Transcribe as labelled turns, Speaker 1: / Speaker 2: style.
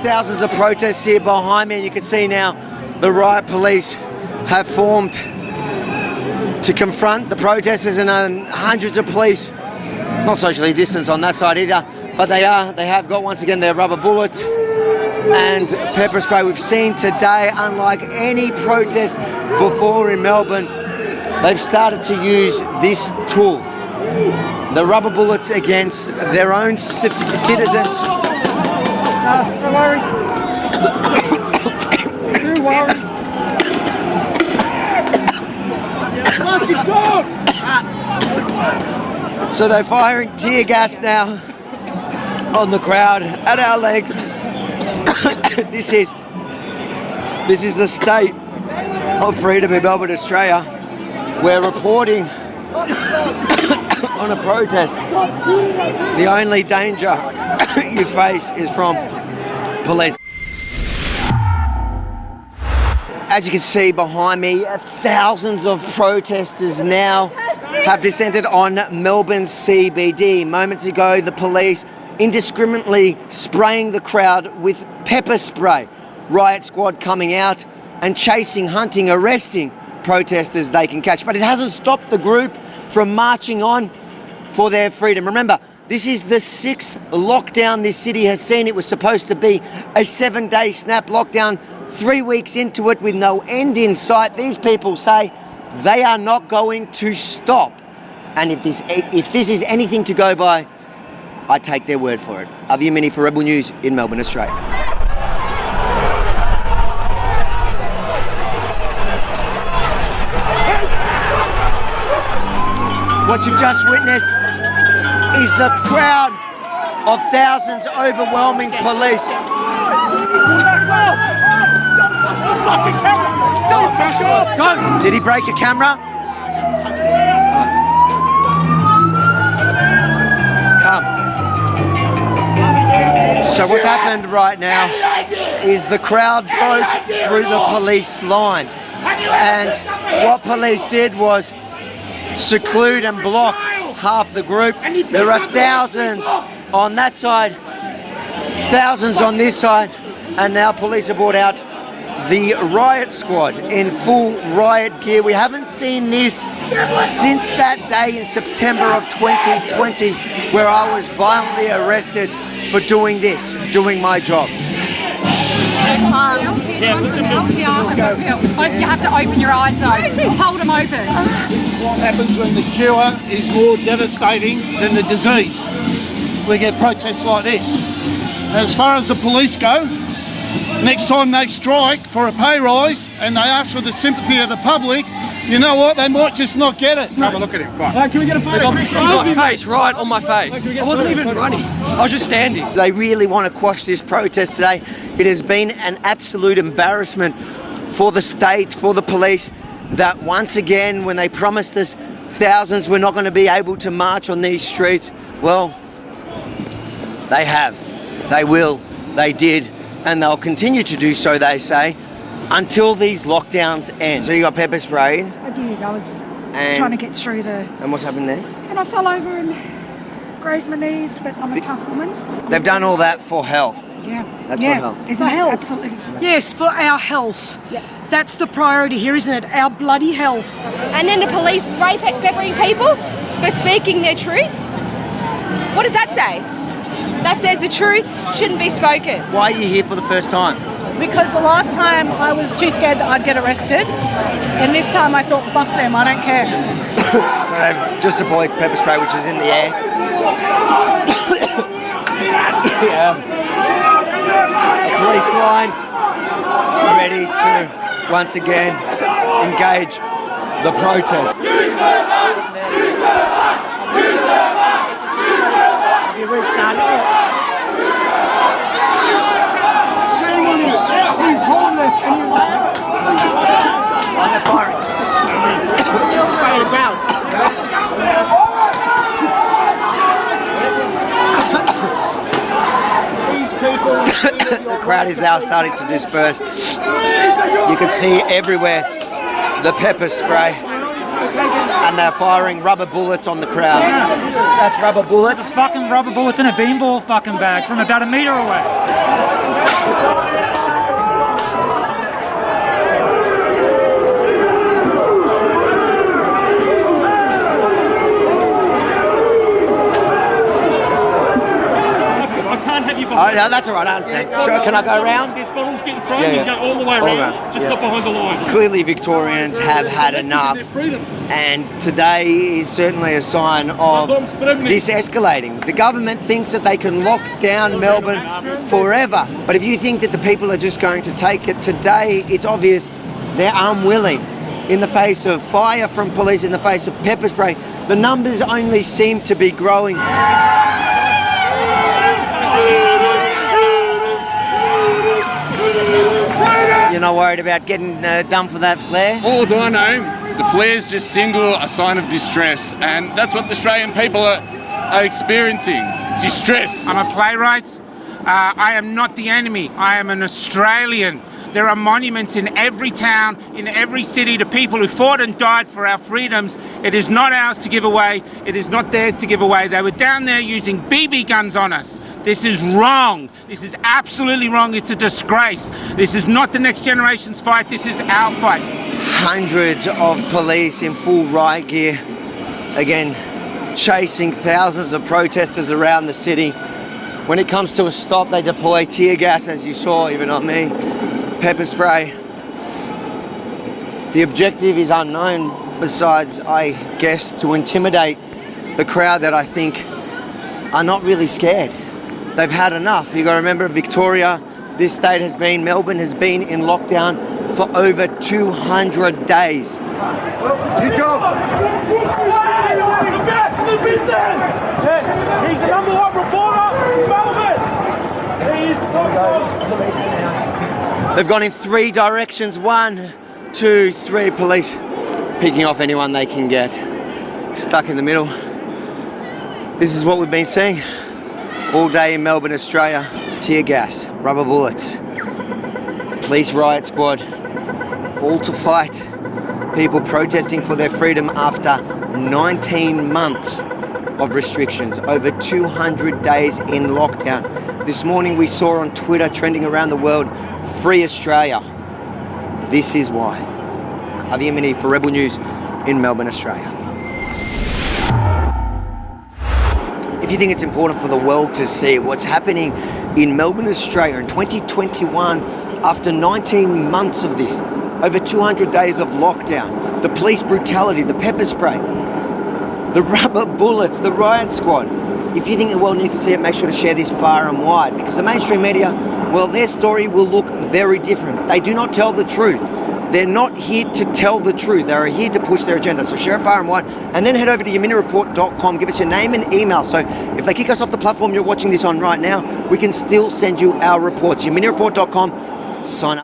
Speaker 1: thousands of protests here behind me, and you can see now the riot police have formed to confront the protesters, and hundreds of police, not socially distanced on that side either, but they have got once again their rubber bullets and pepper spray. We've seen today, unlike any protest before in Melbourne, they've started to use this tool, the rubber bullets, against their own citizens.
Speaker 2: Don't worry. Don't worry.
Speaker 1: So they're firing tear gas now on the crowd, at our legs. This is the state of freedom in Melbourne, Australia. We're reporting on a protest. The only danger you face is from police. As you can see behind me, thousands of protesters now have descended on Melbourne's CBD. Moments ago, the police indiscriminately spraying the crowd with pepper spray. Riot squad coming out and chasing, hunting, arresting protesters they can catch. But it hasn't stopped the group from marching on for their freedom. Remember, this is the 6th lockdown this city has seen. It was supposed to be a 7-day snap lockdown. 3 weeks into it with no end in sight, these people say they are not going to stop. And if this is anything to go by, I take their word for it. Avi Mini for Rebel News in Melbourne, Australia. What you've just witnessed is the crowd of thousands overwhelming police. Did he break your camera? Come. So what's happened right now is the crowd broke through the police line, and what police did was seclude and block half the group. There are thousands on that side, thousands on this side, and now police have brought out the riot squad in full riot gear. We haven't seen this since that day in September of 2020 where I was violently arrested for doing this, doing my job.
Speaker 3: You have to open your eyes though. Hold them open.
Speaker 4: What happens when the cure is more devastating than the disease? We get protests like this. And as far as the police go, next time they strike for a pay rise and they ask for the sympathy of the public, you know what, they might just not get it.
Speaker 5: Have a look at him, fine.
Speaker 2: Can we get a photo?
Speaker 5: My face, right on my face. I wasn't even running. I was just standing.
Speaker 1: They really want to quash this protest today. It has been an absolute embarrassment for the state, for the police, that once again, when they promised us thousands were not going to be able to march on these streets, well, they have. They will. They did. And they'll continue to do so, they say, until these lockdowns end. So you got pepper sprayed?
Speaker 6: I did. I was trying to get through the...
Speaker 1: And what's happened there?
Speaker 6: And I fell over and grazed my knees, but I'm a tough woman.
Speaker 1: They've done all that for health.
Speaker 6: Yeah.
Speaker 1: That's for health.
Speaker 6: Isn't it? Absolutely.
Speaker 7: Yes, for our health.
Speaker 6: Yeah.
Speaker 7: That's the priority here, isn't it? Our bloody health.
Speaker 3: And then the police spray peppering people for speaking their truth. What does that say? That says the truth shouldn't be spoken.
Speaker 1: Why are you here for the first time?
Speaker 8: Because the last time I was too scared that I'd get arrested, and this time I thought, fuck them, I don't care.
Speaker 1: So they've just deployed pepper spray, which is in the air. A police line ready to once again engage the protest.
Speaker 2: Shame on him. He's homeless and he's
Speaker 1: They're firing. The crowd is now starting to disperse. You can see everywhere the pepper spray, and they're firing rubber bullets on the crowd. That's rubber bullets.
Speaker 9: Fucking rubber bullets in a beanball fucking bag from about a metre away.
Speaker 1: no, that's all right, I understand. Sure, can I go around?
Speaker 9: There's bottles getting thrown,
Speaker 1: Yeah,
Speaker 9: you
Speaker 1: yeah.
Speaker 9: go all the way
Speaker 1: All
Speaker 9: around,
Speaker 1: around,
Speaker 9: just
Speaker 1: yeah.
Speaker 9: not behind the line.
Speaker 1: Clearly Victorians have had enough,
Speaker 9: Their freedoms.
Speaker 1: and today is certainly a sign of this escalating. The government thinks that they can lock down Melbourne forever, but if you think that the people are just going to take it today, it's obvious they're unwilling. In the face of fire from police, in the face of pepper spray, the numbers only seem to be growing. You're not worried about getting done for that flare?
Speaker 10: All I know, the flares just signal a sign of distress, and that's what the Australian people are experiencing, distress.
Speaker 11: I'm a playwright. I am not the enemy. I am an Australian. There are monuments in every town, in every city to people who fought and died for our freedoms. It is not ours to give away. It is not theirs to give away. They were down there using BB guns on us. This is wrong. This is absolutely wrong. It's a disgrace. This is not the next generation's fight. This is our fight.
Speaker 1: Hundreds of police in full riot gear, again, chasing thousands of protesters around the city. When it comes to a stop, they deploy tear gas, as you saw, even on me, pepper spray. The objective is unknown, besides, I guess, to intimidate the crowd that I think are not really scared. They've had enough. You got to remember, Victoria, this state has been, Melbourne has been in lockdown for over 200 days.
Speaker 2: Good job.
Speaker 9: He's the number one reporter in Melbourne. He is
Speaker 1: They've gone in three directions. 1, 2, 3. Police picking off anyone they can get. Stuck in the middle. This is what we've been seeing all day in Melbourne, Australia. Tear gas, rubber bullets, police riot squad, all to fight people protesting for their freedom after 19 months of restrictions, over 200 days in lockdown. This morning we saw on Twitter, trending around the world, Free Australia. This is why. Avi Yemini for Rebel News in Melbourne, Australia. If you think it's important for the world to see what's happening in Melbourne, Australia in 2021, after 19 months of this, over 200 days of lockdown, the police brutality, the pepper spray, the rubber bullets, the riot squad. If you think the world needs to see it, make sure to share this far and wide, because the mainstream media, well, their story will look very different. They do not tell the truth. They're not here to tell the truth. They're here to push their agenda. So share it far and wide, and then head over to YeminaReport.com. Give us your name and email. So if they kick us off the platform you're watching this on right now, we can still send you our reports. YeminaReport.com. Sign up.